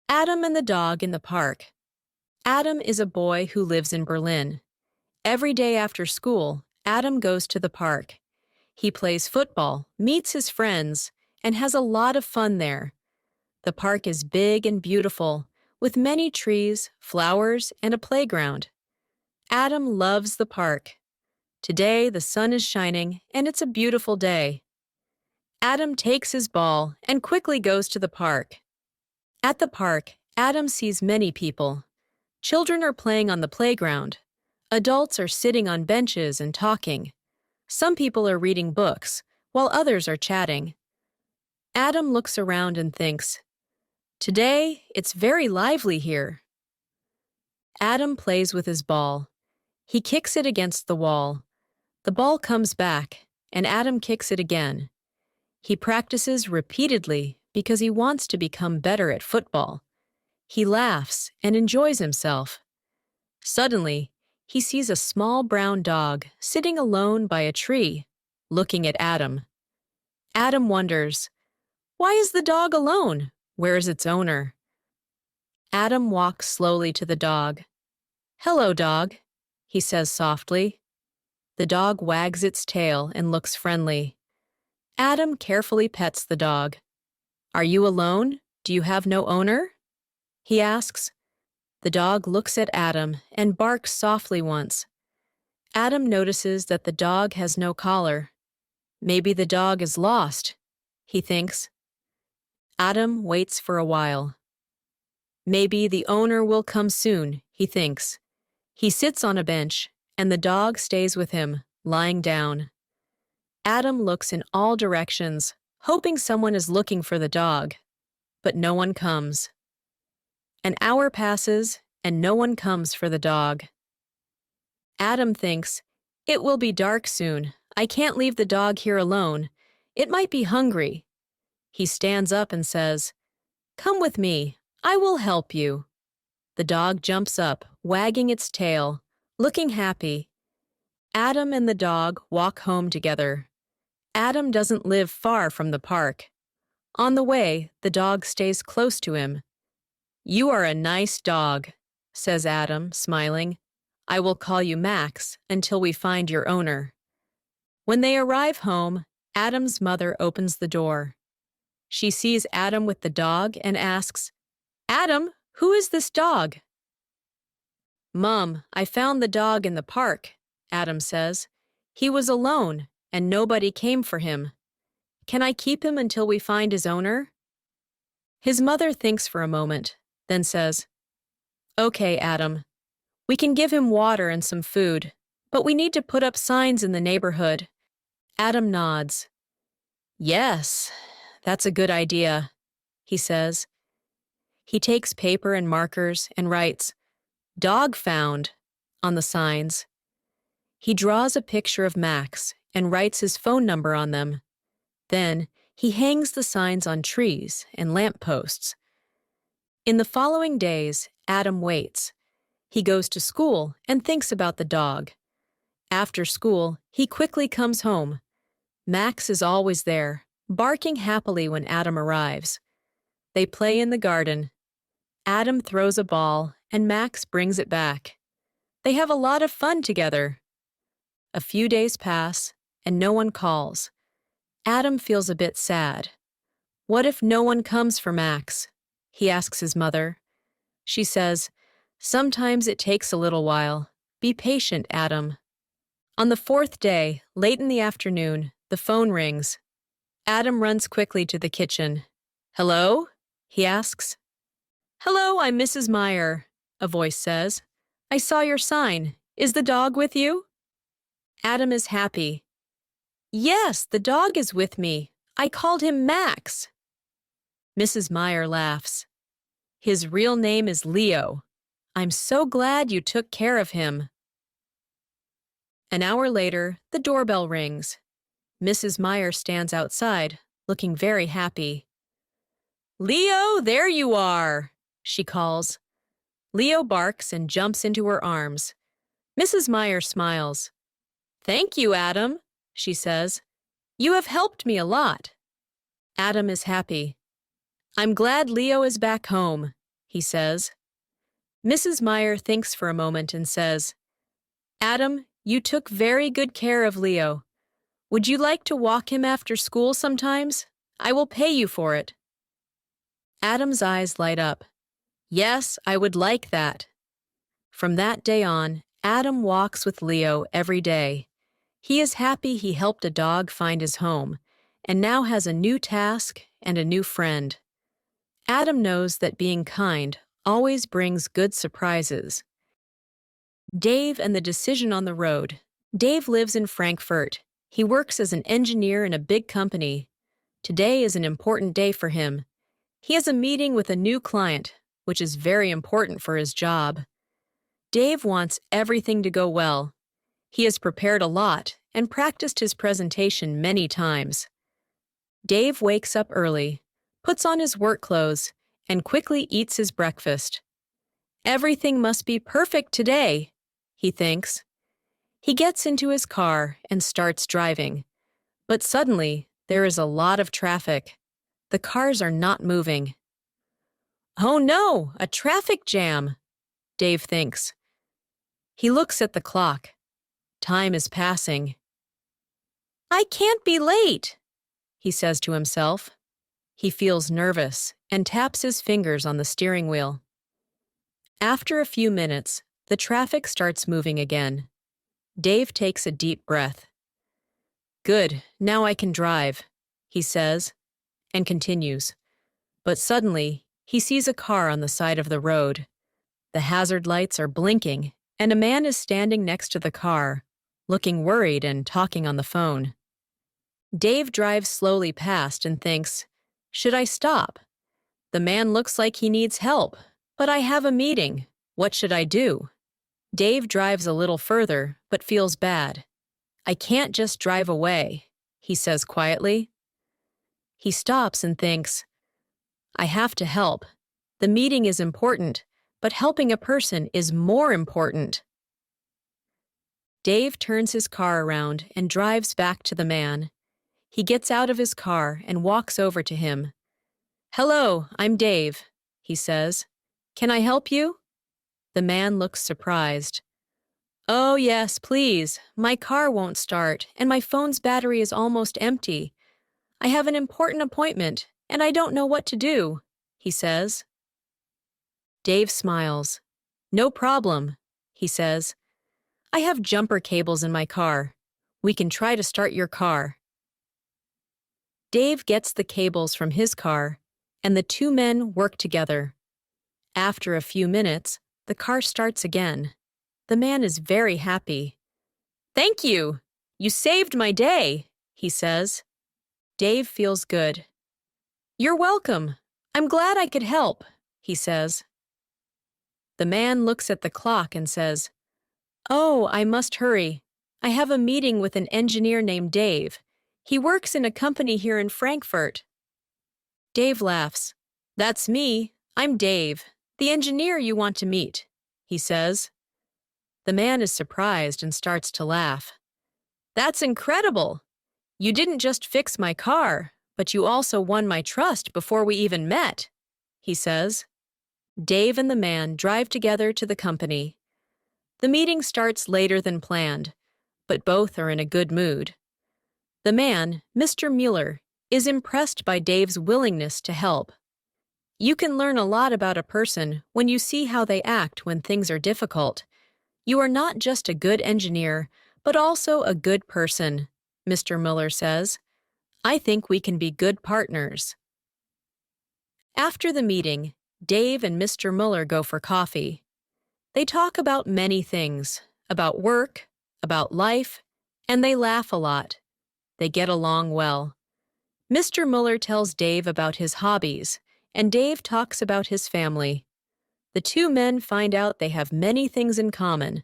Adam and the dog in the park. Adam is a boy who lives in Berlin. Every day after school, Adam goes to the park. He plays football, meets his friends, and has a lot of fun there. The park is big and beautiful, with many trees, flowers, and a playground. Adam loves the park. Today, the sun is shining, and it's a beautiful day. Adam takes his ball and quickly goes to the park. At the park, Adam sees many people. Children are playing on the playground. Adults are sitting on benches and talking. Some people are reading books, while others are chatting. Adam looks around and thinks, "Today, it's very lively here." Adam plays with his ball. He kicks it against the wall. The ball comes back, and Adam kicks it again. He practices repeatedly because he wants to become better at football. He laughs and enjoys himself. Suddenly, he sees a small brown dog sitting alone by a tree, looking at Adam. Adam wonders, "Why is the dog alone? Where is its owner?" Adam walks slowly to the dog. "Hello, dog," he says softly. The dog wags its tail and looks friendly. Adam carefully pets the dog. "Are you alone? Do you have no owner?" he asks. The dog looks at Adam and barks softly once. Adam notices that the dog has no collar. Maybe the dog is lost, he thinks. Adam waits for a while. Maybe the owner will come soon, he thinks. He sits on a bench, and the dog stays with him, lying down. Adam looks in all directions, hoping someone is looking for the dog, but no one comes. An hour passes, and no one comes for the dog. Adam thinks, "It will be dark soon. I can't leave the dog here alone. It might be hungry." He stands up and says, "Come with me. I will help you." The dog jumps up, wagging its tail, looking happy. Adam and the dog walk home together. Adam doesn't live far from the park. On the way, the dog stays close to him. "You are a nice dog," says Adam, smiling. "I will call you Max until we find your owner." When they arrive home, Adam's mother opens the door. She sees Adam with the dog and asks, "Adam, who is this dog?" "Mom, I found the dog in the park," Adam says. "He was alone, and nobody came for him. Can I keep him until we find his owner?" His mother thinks for a moment, then says, "Okay, Adam. We can give him water and some food, but we need to put up signs in the neighborhood." Adam nods. "Yes, that's a good idea," he says. He takes paper and markers and writes, "Dog found," on the signs. He draws a picture of Max and writes his phone number on them. Then, he hangs the signs on trees and lampposts. In the following days, Adam waits. He goes to school and thinks about the dog. After school, he quickly comes home. Max is always there, barking happily when Adam arrives. They play in the garden. Adam throws a ball, and Max brings it back. They have a lot of fun together. A few days pass, and no one calls. Adam feels a bit sad. What if no one comes for Max? He asks his mother. She says, "Sometimes it takes a little while. Be patient, Adam." On the fourth day, late in the afternoon, the phone rings. Adam runs quickly to the kitchen. "Hello?" he asks. "Hello, I'm Mrs. Meyer," a voice says. "I saw your sign. Is the dog with you?" Adam is happy. "Yes, the dog is with me. I called him Max." Mrs. Meyer laughs. "His real name is Leo. I'm so glad you took care of him." An hour later, the doorbell rings. Mrs. Meyer stands outside, looking very happy. "Leo, there you are," she calls. Leo barks and jumps into her arms. Mrs. Meyer smiles. "Thank you, Adam," she says. "You have helped me a lot." Adam is happy. I'm glad Leo is back home, he says. Mrs. Meyer thinks for a moment and says, Adam, you took very good care of Leo. Would you like to walk him after school sometimes? I will pay you for it. Adam's eyes light up. Yes, I would like that. From that day on, Adam walks with Leo every day. He is happy he helped a dog find his home, and now has a new task and a new friend. Adam knows that being kind always brings good surprises. Dave and the decision on the road. Dave lives in Frankfurt. He works as an engineer in a big company. Today is an important day for him. He has a meeting with a new client, which is very important for his job. Dave wants everything to go well. He has prepared a lot and practiced his presentation many times. Dave wakes up early, puts on his work clothes, and quickly eats his breakfast. Everything must be perfect today, he thinks. He gets into his car and starts driving. But suddenly, there is a lot of traffic. The cars are not moving. Oh no, a traffic jam, Dave thinks. He looks at the clock. Time is passing. I can't be late, he says to himself. He feels nervous and taps his fingers on the steering wheel. After a few minutes, the traffic starts moving again. Dave takes a deep breath. Good, now I can drive, he says, and continues. But suddenly, he sees a car on the side of the road. The hazard lights are blinking, and a man is standing next to the car, looking worried and talking on the phone. Dave drives slowly past and thinks, should I stop? The man looks like he needs help, but I have a meeting. What should I do? Dave drives a little further, but feels bad. I can't just drive away, he says quietly. He stops and thinks, I have to help. The meeting is important, but helping a person is more important. Dave turns his car around and drives back to the man. He gets out of his car and walks over to him. Hello, I'm Dave, he says. Can I help you? The man looks surprised. Oh, yes, please. My car won't start, and my phone's battery is almost empty. I have an important appointment, and I don't know what to do, he says. Dave smiles. No problem, he says. I have jumper cables in my car. We can try to start your car. Dave gets the cables from his car, and the two men work together. After a few minutes, the car starts again. The man is very happy. Thank you! You saved my day, he says. Dave feels good. You're welcome. I'm glad I could help, he says. The man looks at the clock and says, Oh, I must hurry. I have a meeting with an engineer named Dave. He works in a company here in Frankfurt. Dave laughs. That's me. I'm Dave, the engineer you want to meet, he says. The man is surprised and starts to laugh. That's incredible. You didn't just fix my car, but you also won my trust before we even met, he says. Dave and the man drive together to the company. The meeting starts later than planned, but both are in a good mood. The man, Mr. Mueller, is impressed by Dave's willingness to help. You can learn a lot about a person when you see how they act when things are difficult. You are not just a good engineer, but also a good person, Mr. Mueller says. I think we can be good partners. After the meeting, Dave and Mr. Mueller go for coffee. They talk about many things, about work, about life, and they laugh a lot. They get along well. Mr. Mueller tells Dave about his hobbies, and Dave talks about his family. The two men find out they have many things in common.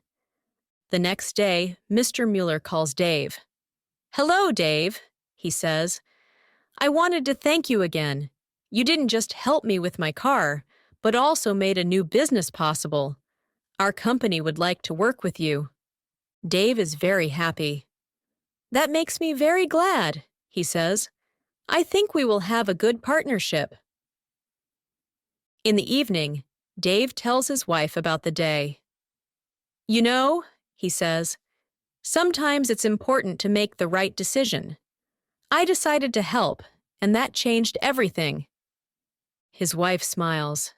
The next day, Mr. Mueller calls Dave. Hello, Dave, he says. I wanted to thank you again. You didn't just help me with my car, but also made a new business possible. Our company would like to work with you. Dave is very happy. That makes me very glad, he says. I think we will have a good partnership. In the evening, Dave tells his wife about the day. "You know," he says, "sometimes it's important to make the right decision. I decided to help, and that changed everything." His wife smiles.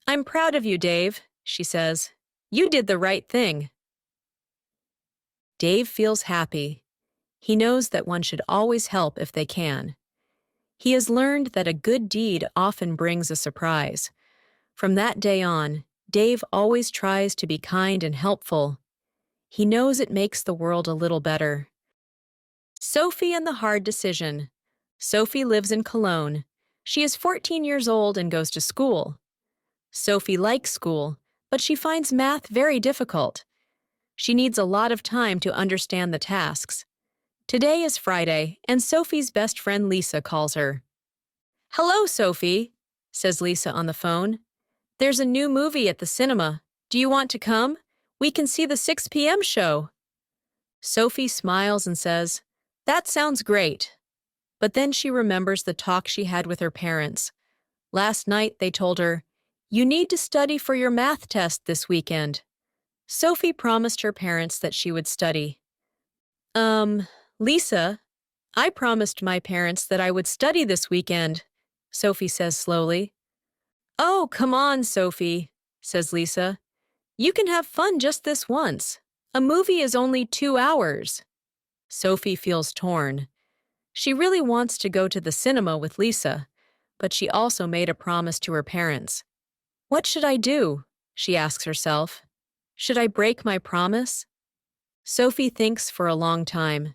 "I'm proud of you, Dave," she says. "You did the right thing." Dave feels happy. He knows that one should always help if they can. He has learned that a good deed often brings a surprise. From that day on, Dave always tries to be kind and helpful. He knows it makes the world a little better. Sophie and the hard decision. Sophie lives in Cologne. She is 14 years old and goes to school. Sophie likes school, but she finds math very difficult. She needs a lot of time to understand the tasks. Today is Friday, and Sophie's best friend Lisa calls her. "Hello, Sophie," says Lisa on the phone. "There's a new movie at the cinema. Do you want to come? We can see the 6 p.m. show." Sophie smiles and says, "That sounds great." But then she remembers the talk she had with her parents. Last night they told her, "You need to study for your math test this weekend." Sophie promised her parents that she would study. Lisa, I promised my parents that I would study this weekend," Sophie says slowly. "Oh, come on, Sophie," says Lisa. "You can have fun just this once. A movie is only 2 hours." Sophie feels torn. She really wants to go to the cinema with Lisa, but she also made a promise to her parents. "What should I do?" she asks herself. "Should I break my promise?" Sophie thinks for a long time.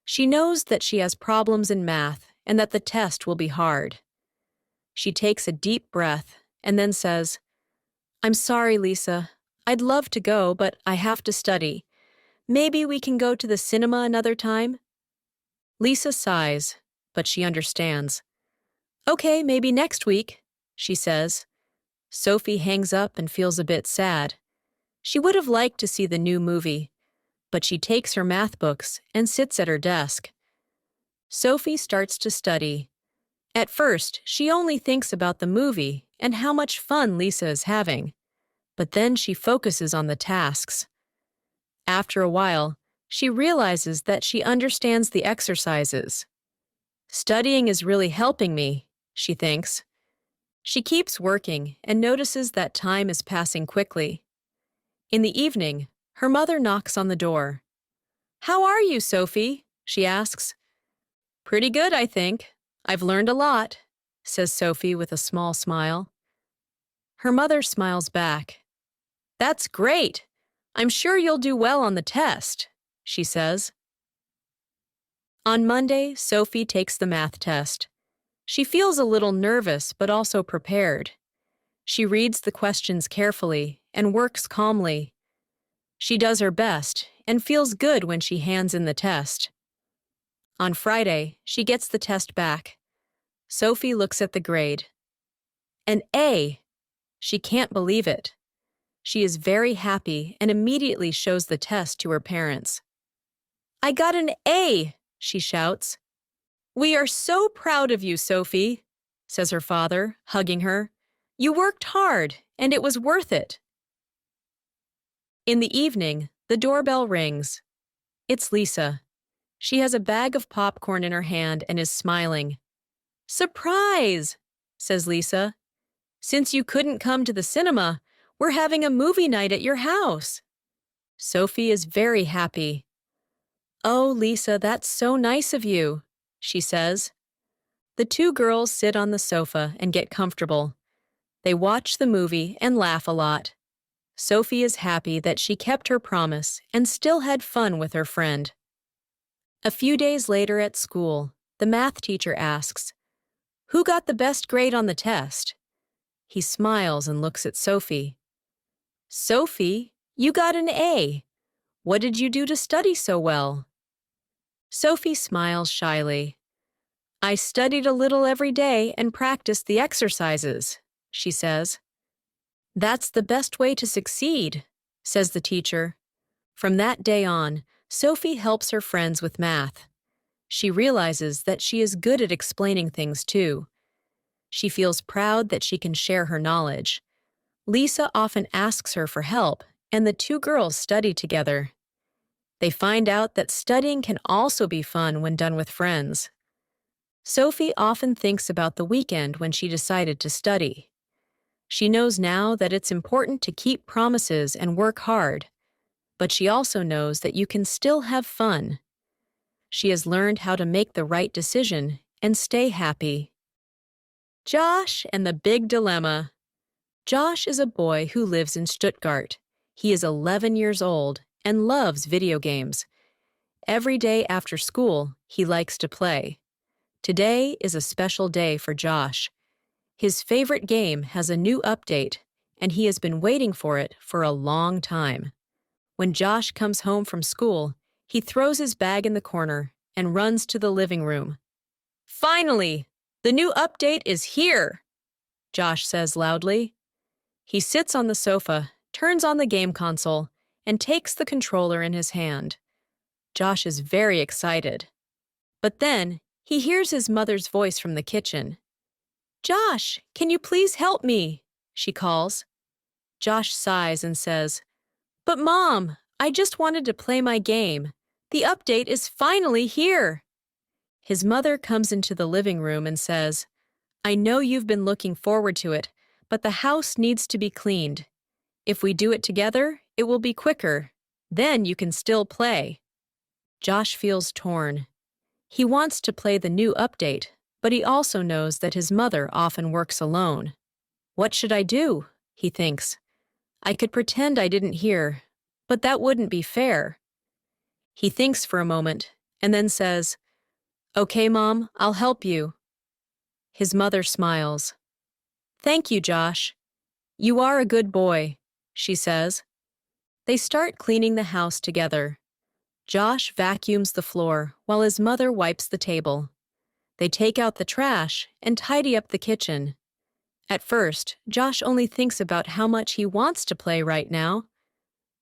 She knows that she has problems in math and that the test will be hard. She takes a deep breath and then says, "I'm sorry, Lisa. I'd love to go, but I have to study. Maybe we can go to the cinema another time?" Lisa sighs, but she understands. "Okay, maybe next week," she says. Sophie hangs up and feels a bit sad. She would have liked to see the new movie, but she takes her math books and sits at her desk. Sophie starts to study. At first, she only thinks about the movie and how much fun Lisa is having. But then she focuses on the tasks. After a while, she realizes that she understands the exercises. "Studying is really helping me," she thinks. She keeps working and notices that time is passing quickly. In the evening, her mother knocks on the door. "How are you, Sophie?" she asks. "Pretty good, I think. I've learned a lot," says Sophie with a small smile. Her mother smiles back. "That's great. I'm sure you'll do well on the test," she says. On Monday, Sophie takes the math test. She feels a little nervous but also prepared. She reads the questions carefully and works calmly. She does her best and feels good when she hands in the test. On Friday, she gets the test back. Sophie looks at the grade. An A! She can't believe it. She is very happy and immediately shows the test to her parents. "I got an A!" she shouts. "We are so proud of you, Sophie," says her father, hugging her. "You worked hard, and it was worth it." In the evening, the doorbell rings. It's Lisa. She has a bag of popcorn in her hand and is smiling. "Surprise!" says Lisa. "Since you couldn't come to the cinema, we're having a movie night at your house." Sophie is very happy. "Oh, Lisa, that's so nice of you," she says. The two girls sit on the sofa and get comfortable. They watch the movie and laugh a lot. Sophie is happy that she kept her promise and still had fun with her friend. A few days later at school, the math teacher asks, "Who got the best grade on the test?" He smiles and looks at Sophie. "Sophie, you got an A. What did you do to study so well?" Sophie smiles shyly. "I studied a little every day and practiced the exercises," she says. "That's the best way to succeed," says the teacher. From that day on, Sophie helps her friends with math. She realizes that she is good at explaining things too. She feels proud that she can share her knowledge. Lisa often asks her for help, and the two girls study together. They find out that studying can also be fun when done with friends. Sophie often thinks about the weekend when she decided to study. She knows now that it's important to keep promises and work hard, but she also knows that you can still have fun. She has learned how to make the right decision and stay happy. Josh and the Big Dilemma. Josh is a boy who lives in Stuttgart. He is 11 years old and loves video games. Every day after school, he likes to play. Today is a special day for Josh. His favorite game has a new update, and he has been waiting for it for a long time. When Josh comes home from school, he throws his bag in the corner and runs to the living room. "Finally! The new update is here!" Josh says loudly. He sits on the sofa, turns on the game console, and takes the controller in his hand. Josh is very excited. But then, he hears his mother's voice from the kitchen. "Josh, can you please help me?" she calls. Josh sighs and says, "But Mom, I just wanted to play my game. The update is finally here." His mother comes into the living room and says, "I know you've been looking forward to it, but the house needs to be cleaned. If we do it together, it will be quicker. Then you can still play." Josh feels torn. He wants to play the new update, but he also knows that his mother often works alone. "What should I do?" he thinks. "I could pretend I didn't hear, but that wouldn't be fair." He thinks for a moment and then says, "Okay, Mom, I'll help you." His mother smiles. "Thank you, Josh. You are a good boy," she says. They start cleaning the house together. Josh vacuums the floor while his mother wipes the table. They take out the trash and tidy up the kitchen. At first, Josh only thinks about how much he wants to play right now.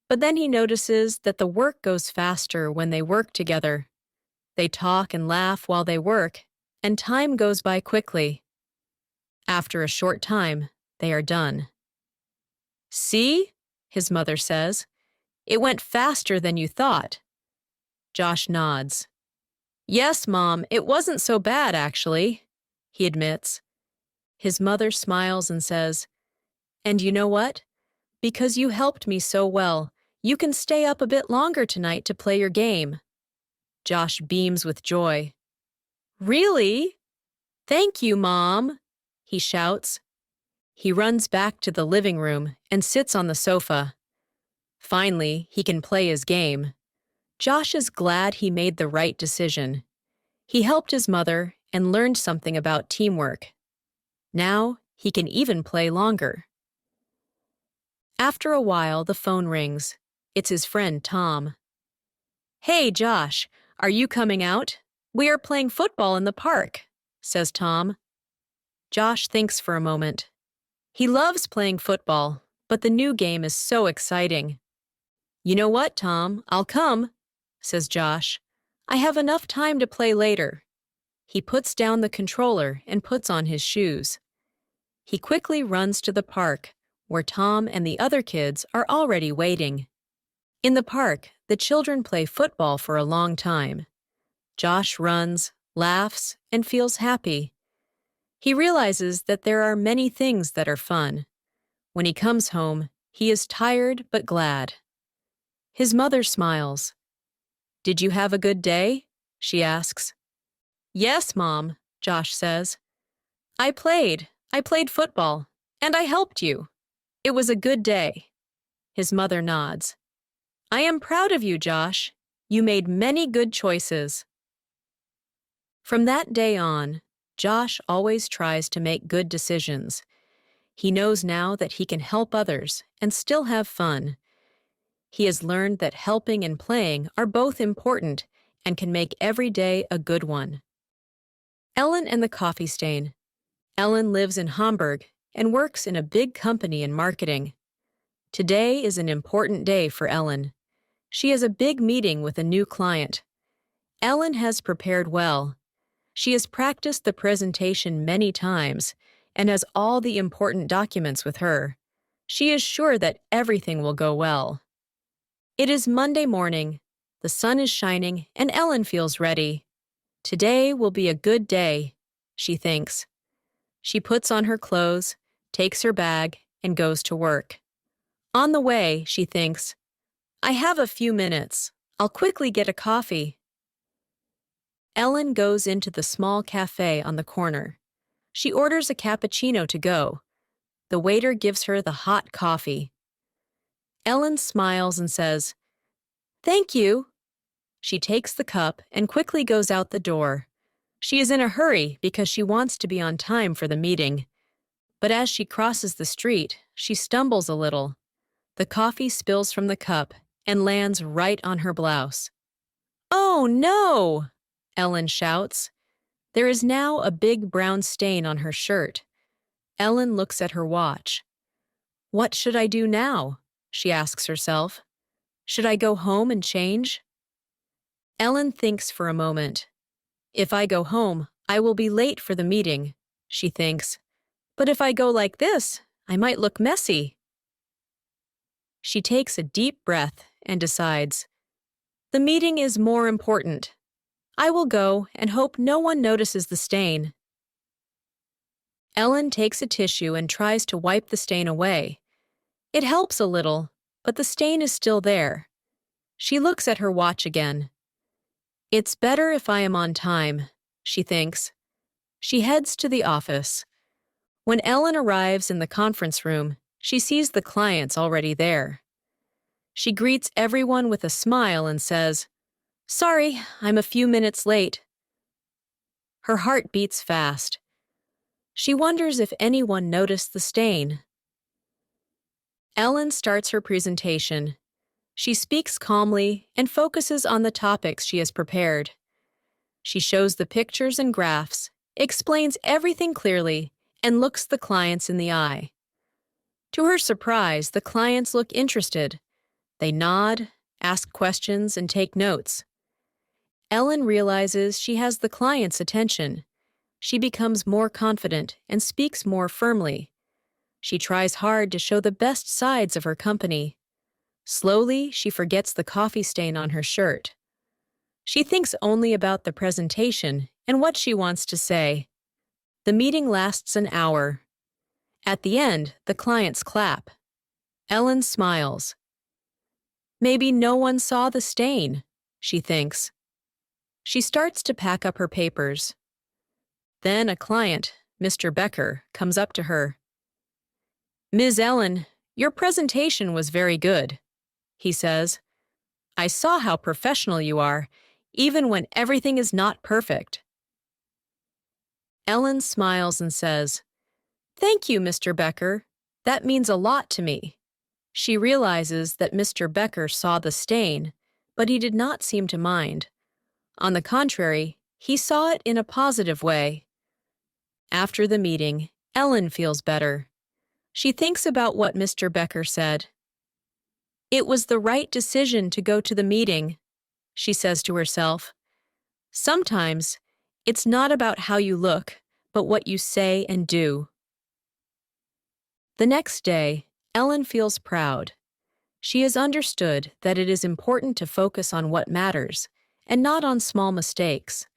But then he notices that the work goes faster when they work together. They talk and laugh while they work, and time goes by quickly. After a short time, they are done. "See?" his mother says. "It went faster than you thought." Josh nods. "Yes, Mom, it wasn't so bad, actually," he admits. His mother smiles and says, "And you know what? Because you helped me so well, you can stay up a bit longer tonight to play your game." Josh beams with joy. "Really? Thank you, Mom," he shouts. He runs back to the living room and sits on the sofa. Finally, he can play his game. Josh is glad he made the right decision. He helped his mother and learned something about teamwork. Now, he can even play longer. After a while, the phone rings. It's his friend Tom. "Hey, Josh, are you coming out? We are playing football in the park," says Tom. Josh thinks for a moment. He loves playing football, but the new game is so exciting. "You know what, Tom? I'll come," says Josh. "I have enough time to play later." He puts down the controller and puts on his shoes. He quickly runs to the park, where Tom and the other kids are already waiting. In the park, the children play football for a long time. Josh runs, laughs, and feels happy. He realizes that there are many things that are fun. When he comes home, he is tired but glad. His mother smiles. "Did you have a good day?" she asks. "Yes, Mom," Josh says. I played football, and I helped you. It was a good day." His mother nods. "I am proud of you, Josh. You made many good choices." From that day on, Josh always tries to make good decisions. He knows now that he can help others and still have fun. He has learned that helping and playing are both important and can make every day a good one. Ellen and the coffee stain. Ellen lives in Hamburg and works in a big company in marketing. Today is an important day for Ellen. She has a big meeting with a new client. Ellen has prepared well. She has practiced the presentation many times, and has all the important documents with her. She is sure that everything will go well. It is Monday morning. The sun is shining, and Ellen feels ready. Today will be a good day, she thinks. She puts on her clothes, takes her bag, and goes to work. On the way, she thinks, I have a few minutes. I'll quickly get a coffee. Ellen goes into the small cafe on the corner. She orders a cappuccino to go. The waiter gives her the hot coffee. Ellen smiles and says, Thank you. She takes the cup and quickly goes out the door. She is in a hurry because she wants to be on time for the meeting. But as she crosses the street, she stumbles a little. The coffee spills from the cup and lands right on her blouse. Oh, no! Ellen shouts. There is now a big brown stain on her shirt. Ellen looks at her watch. What should I do now? She asks herself. Should I go home and change? Ellen thinks for a moment. If I go home, I will be late for the meeting, she thinks. But if I go like this, I might look messy. She takes a deep breath and decides, the meeting is more important. I will go and hope no one notices the stain. Ellen takes a tissue and tries to wipe the stain away. It helps a little, but the stain is still there. She looks at her watch again. It's better if I am on time, she thinks. She heads to the office. When Ellen arrives in the conference room, she sees the clients already there. She greets everyone with a smile and says, Sorry, I'm a few minutes late. Her heart beats fast. She wonders if anyone noticed the stain. Ellen starts her presentation. She speaks calmly and focuses on the topics she has prepared. She shows the pictures and graphs, explains everything clearly, and looks the clients in the eye. To her surprise, the clients look interested. They nod, ask questions, and take notes. Ellen realizes she has the client's attention. She becomes more confident and speaks more firmly. She tries hard to show the best sides of her company. Slowly, she forgets the coffee stain on her shirt. She thinks only about the presentation and what she wants to say. The meeting lasts an hour. At the end, the clients clap. Ellen smiles. Maybe no one saw the stain, she thinks. She starts to pack up her papers. Then a client, Mr. Becker, comes up to her. Ms. Ellen, your presentation was very good, he says. I saw how professional you are, even when everything is not perfect. Ellen smiles and says, Thank you, Mr. Becker. That means a lot to me. She realizes that Mr. Becker saw the stain, but he did not seem to mind. On the contrary, he saw it in a positive way. After the meeting, Ellen feels better. She thinks about what Mr. Becker said. It was the right decision to go to the meeting, she says to herself. Sometimes, it's not about how you look, but what you say and do. The next day, Ellen feels proud. She has understood that it is important to focus on what matters and not on small mistakes.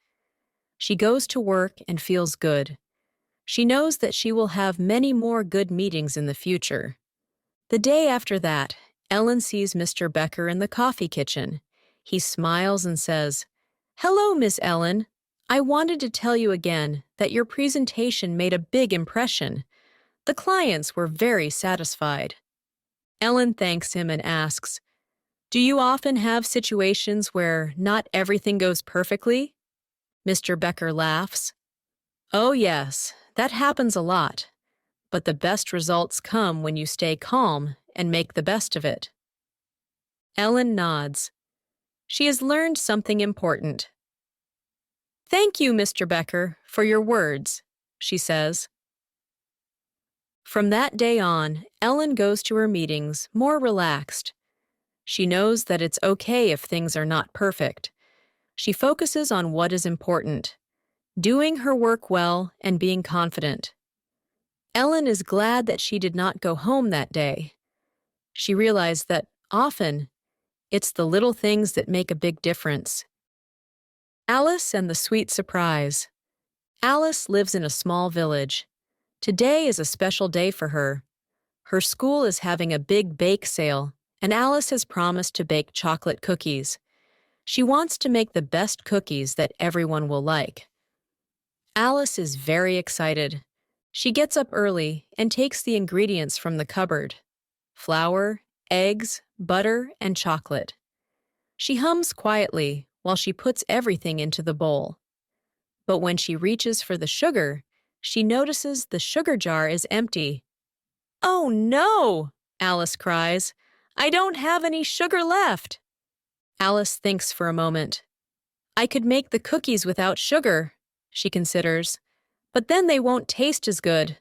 She goes to work and feels good. She knows that she will have many more good meetings in the future. The day after that, Ellen sees Mr. Becker in the coffee kitchen. He smiles and says, Hello, Miss Ellen. I wanted to tell you again that your presentation made a big impression. The clients were very satisfied. Ellen thanks him and asks, Do you often have situations where not everything goes perfectly? Mr. Becker laughs. Oh, yes, that happens a lot. But the best results come when you stay calm and make the best of it. Ellen nods. She has learned something important. Thank you, Mr. Becker, for your words, she says. From that day on, Ellen goes to her meetings more relaxed. She knows that it's okay if things are not perfect. She focuses on what is important, doing her work well and being confident. Ellen is glad that she did not go home that day. She realized that often it's the little things that make a big difference. Alice and the Sweet Surprise. Alice lives in a small village. Today is a special day for her. Her school is having a big bake sale, and Alice has promised to bake chocolate cookies. She wants to make the best cookies that everyone will like. Alice is very excited. She gets up early and takes the ingredients from the cupboard: flour, eggs, butter, and chocolate. She hums quietly while she puts everything into the bowl. But when she reaches for the sugar, she notices the sugar jar is empty. "Oh no!" Alice cries. "I don't have any sugar left." Alice thinks for a moment. "I could make the cookies without sugar," she considers, "but then they won't taste as good."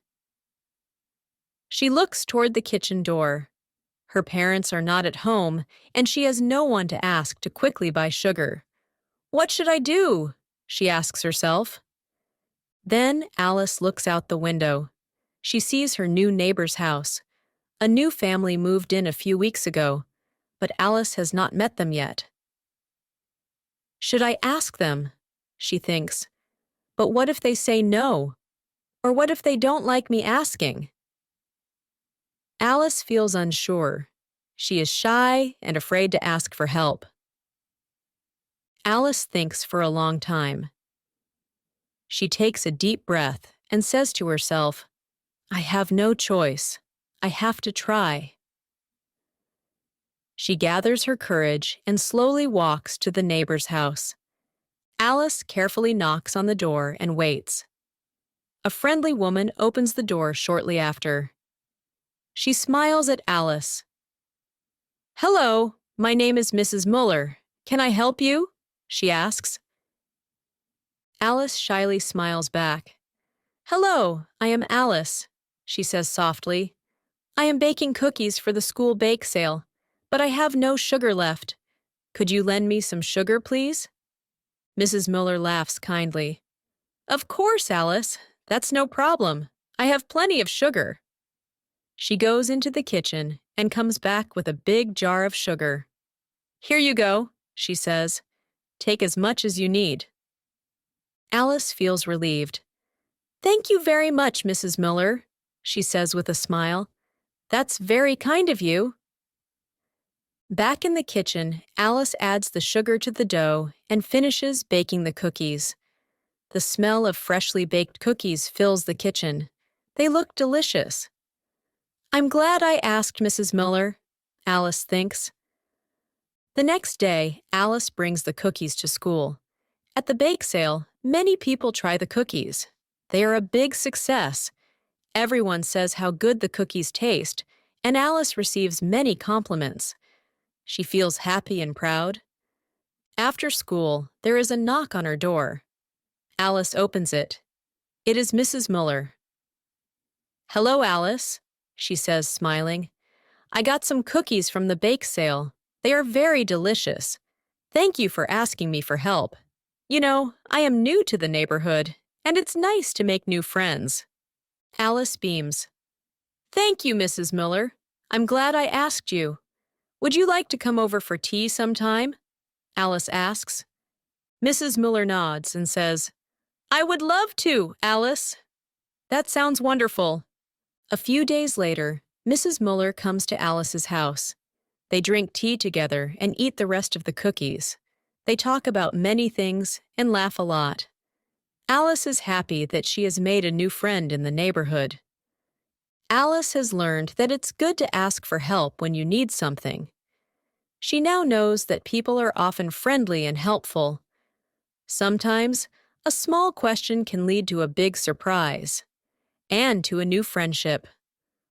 She looks toward the kitchen door. Her parents are not at home, and she has no one to ask to quickly buy sugar. "What should I do?" she asks herself. Then Alice looks out the window. She sees her new neighbor's house. A new family moved in a few weeks ago, but Alice has not met them yet. "Should I ask them?" she thinks. "But what if they say no? Or what if they don't like me asking?" Alice feels unsure. She is shy and afraid to ask for help. Alice thinks for a long time. She takes a deep breath and says to herself, "I have no choice. I have to try." She gathers her courage and slowly walks to the neighbor's house. Alice carefully knocks on the door and waits. A friendly woman opens the door shortly after. She smiles at Alice. "Hello, my name is Mrs. Muller. Can I help you?" she asks. Alice shyly smiles back. "Hello, I am Alice," she says softly. "I am baking cookies for the school bake sale, but I have no sugar left. Could you lend me some sugar, please?" Mrs. Muller laughs kindly. "Of course, Alice. That's no problem. I have plenty of sugar." She goes into the kitchen and comes back with a big jar of sugar. "Here you go," she says. "Take as much as you need." Alice feels relieved. "Thank you very much, Mrs. Muller," she says with a smile. "That's very kind of you." Back in the kitchen, Alice adds the sugar to the dough and finishes baking the cookies. The smell of freshly baked cookies fills the kitchen. They look delicious. "I'm glad I asked, Mrs. Muller," Alice thinks. The next day, Alice brings the cookies to school. At the bake sale, many people try the cookies. They are a big success. Everyone says how good the cookies taste, and Alice receives many compliments. She feels happy and proud. After school, there is a knock on her door. Alice opens it. It is Mrs. Muller. "Hello, Alice," she says, smiling. "I got some cookies from the bake sale. They are very delicious. Thank you for asking me for help. You know, I am new to the neighborhood, and it's nice to make new friends." Alice beams. "Thank you, Mrs. Muller. I'm glad I asked you. Would you like to come over for tea sometime?" Alice asks. Mrs. Muller nods and says, "I would love to, Alice." "That sounds wonderful." A few days later, Mrs. Muller comes to Alice's house. They drink tea together and eat the rest of the cookies. They talk about many things and laugh a lot. Alice is happy that she has made a new friend in the neighborhood. Alice has learned that it's good to ask for help when you need something. She now knows that people are often friendly and helpful. Sometimes, a small question can lead to a big surprise and to a new friendship.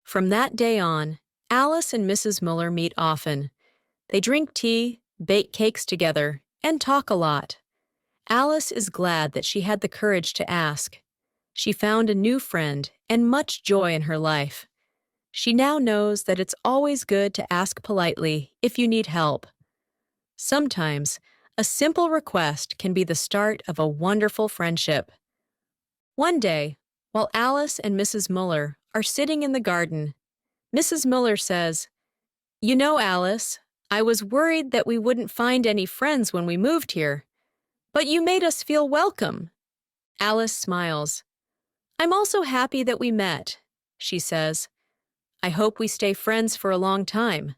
From that day on, Alice and Mrs. Muller meet often. They drink tea, bake cakes together, and talk a lot. Alice is glad that she had the courage to ask. She found a new friend and much joy in her life. She now knows that it's always good to ask politely if you need help. Sometimes, a simple request can be the start of a wonderful friendship. One day, while Alice and Mrs. Muller are sitting in the garden. Mrs. Miller says, "You know, Alice, I was worried that we wouldn't find any friends when we moved here. But you made us feel welcome." Alice smiles. "I'm also happy that we met," she says. "I hope we stay friends for a long time."